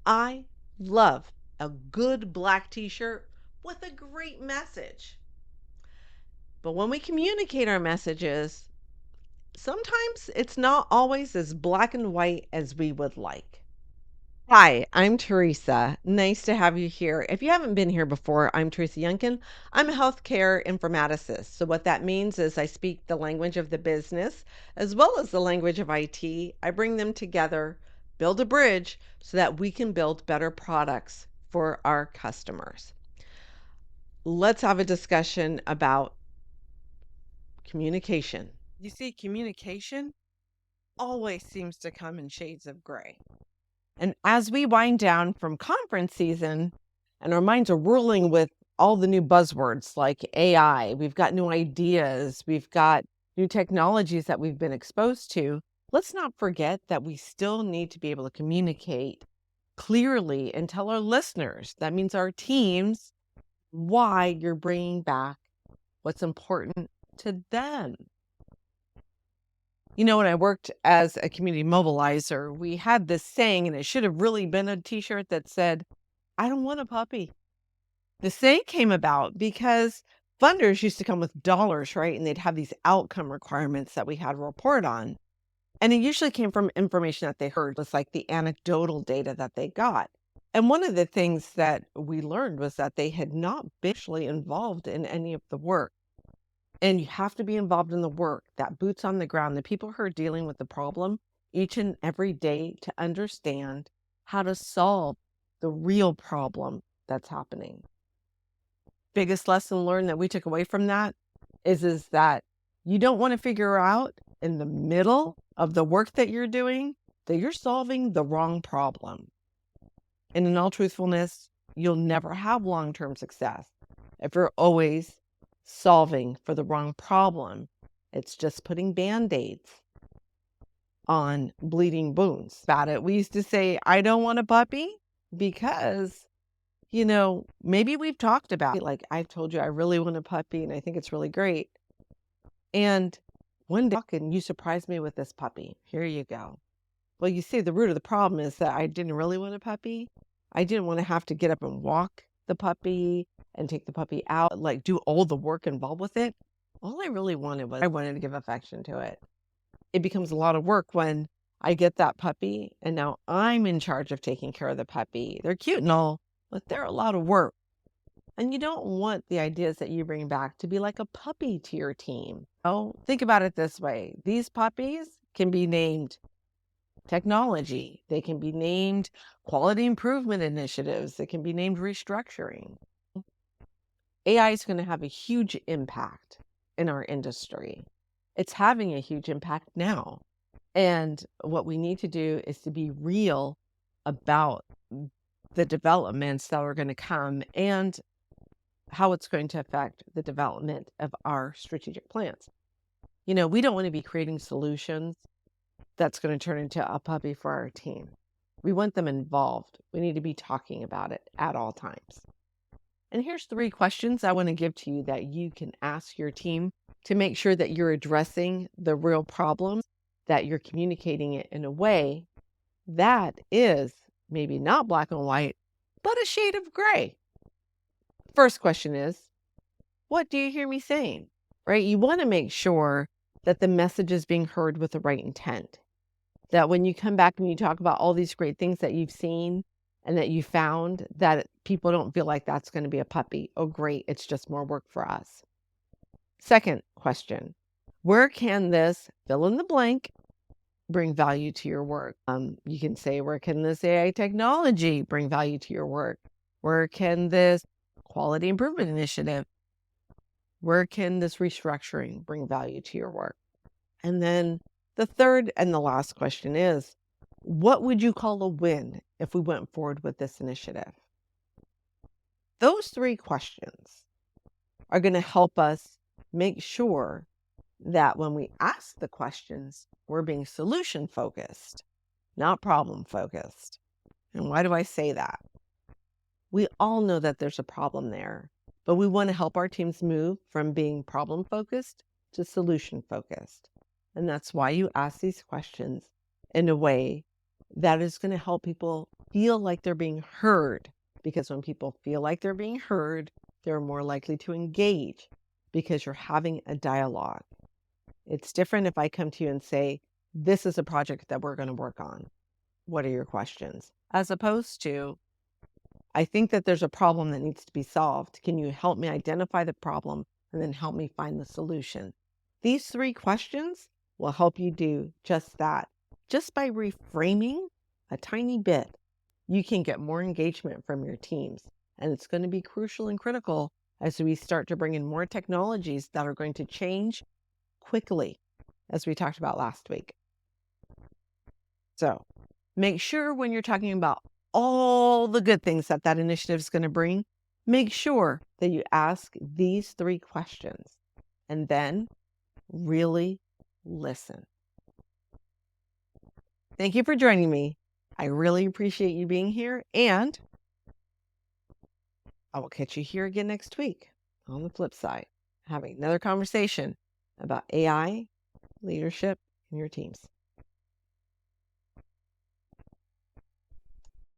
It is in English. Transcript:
I love a good black t-shirt with a great message. But when we communicate our messages, sometimes it's not always as black and white as we would like. Hi, I'm Teresa. Nice to have you here. If you haven't been here before, I'm Teresa Younkin. I'm a healthcare informaticist. So, what that means is I speak the language of the business as well as the language of IT. I bring them together, build a bridge so that we can build better products for our customers. Let's have a discussion about communication. You see, communication always seems to come in shades of gray. And as we wind down from conference season and our minds are whirling with all the new buzzwords like AI, we've got new ideas, we've got new technologies that we've been exposed to, let's not forget that we still need to be able to communicate clearly and tell our listeners, that means our teams, why you're bringing back what's important to them. You know, when I worked as a community mobilizer, we had this saying, and it should have really been a t-shirt that said, I don't want a puppy. The saying came about because funders used to come with dollars, right? And they'd have these outcome requirements that we had to report on. And it usually came from information that they heard, just like the anecdotal data that they got. And one of the things that we learned was that they had not been actually involved in any of the work. And you have to be involved in the work, that boots on the ground, the people who are dealing with the problem each and every day to understand how to solve the real problem that's happening. Biggest lesson learned that we took away from that is that you don't want to figure out in the middle of the work that you're doing that you're solving the wrong problem. And in all truthfulness, you'll never have long-term success if you're always solving for the wrong problem. It's just putting band-aids on bleeding wounds. About it, we used to say, I don't want a puppy because, maybe we've talked about, like I've told you, I really want a puppy and I think it's really great. And one day you surprised me with this puppy. Here you go. Well, you see, the root of the problem is that I didn't really want a puppy. I didn't want to have to get up and walk the puppy and take the puppy out, like do all the work involved with it. All I really wanted was I wanted to give affection to it. It becomes a lot of work when I get that puppy and now I'm in charge of taking care of the puppy. They're cute and all, but they're a lot of work. And you don't want the ideas that you bring back to be like a puppy to your team. Oh, think about it this way. These puppies can be named technology. They can be named quality improvement initiatives. They can be named restructuring. AI is going to have a huge impact in our industry. It's having a huge impact now. And what we need to do is to be real about the developments that are going to come and how it's going to affect the development of our strategic plans. We don't want to be creating solutions that's going to turn into a puppy for our team. We want them involved. We need to be talking about it at all times. And here's 3 questions I want to give to you that you can ask your team to make sure that you're addressing the real problems, that you're communicating it in a way that is maybe not black and white, but a shade of gray. First question is, what do you hear me saying? Right? You want to make sure that the message is being heard with the right intent. That when you come back and you talk about all these great things that you've seen and that you found, that people don't feel like that's going to be a puppy. Oh, great. It's just more work for us. Second question, where can this fill in the blank bring value to your work? You can say, where can this AI technology bring value to your work? Where can this quality improvement initiative, where can this restructuring bring value to your work? And then the third and the last question is, what would you call a win if we went forward with this initiative? Those 3 questions are going to help us make sure that when we ask the questions, we're being solution focused, not problem focused. And why do I say that? We all know that there's a problem there, but we want to help our teams move from being problem focused to solution focused. And that's why you ask these questions in a way that is going to help people feel like they're being heard. Because when people feel like they're being heard, they're more likely to engage because you're having a dialogue. It's different if I come to you and say, this is a project that we're going to work on. What are your questions? As opposed to, I think that there's a problem that needs to be solved. Can you help me identify the problem and then help me find the solution? These 3 questions will help you do just that. Just by reframing a tiny bit, you can get more engagement from your teams. And it's going to be crucial and critical as we start to bring in more technologies that are going to change quickly, as we talked about last week. So make sure when you're talking about all the good things that that initiative is going to bring, make sure that you ask these 3 questions and then really listen. Thank you for joining me. I really appreciate you being here, and I will catch you here again next week on the flip side, having another conversation about AI, leadership, and your teams.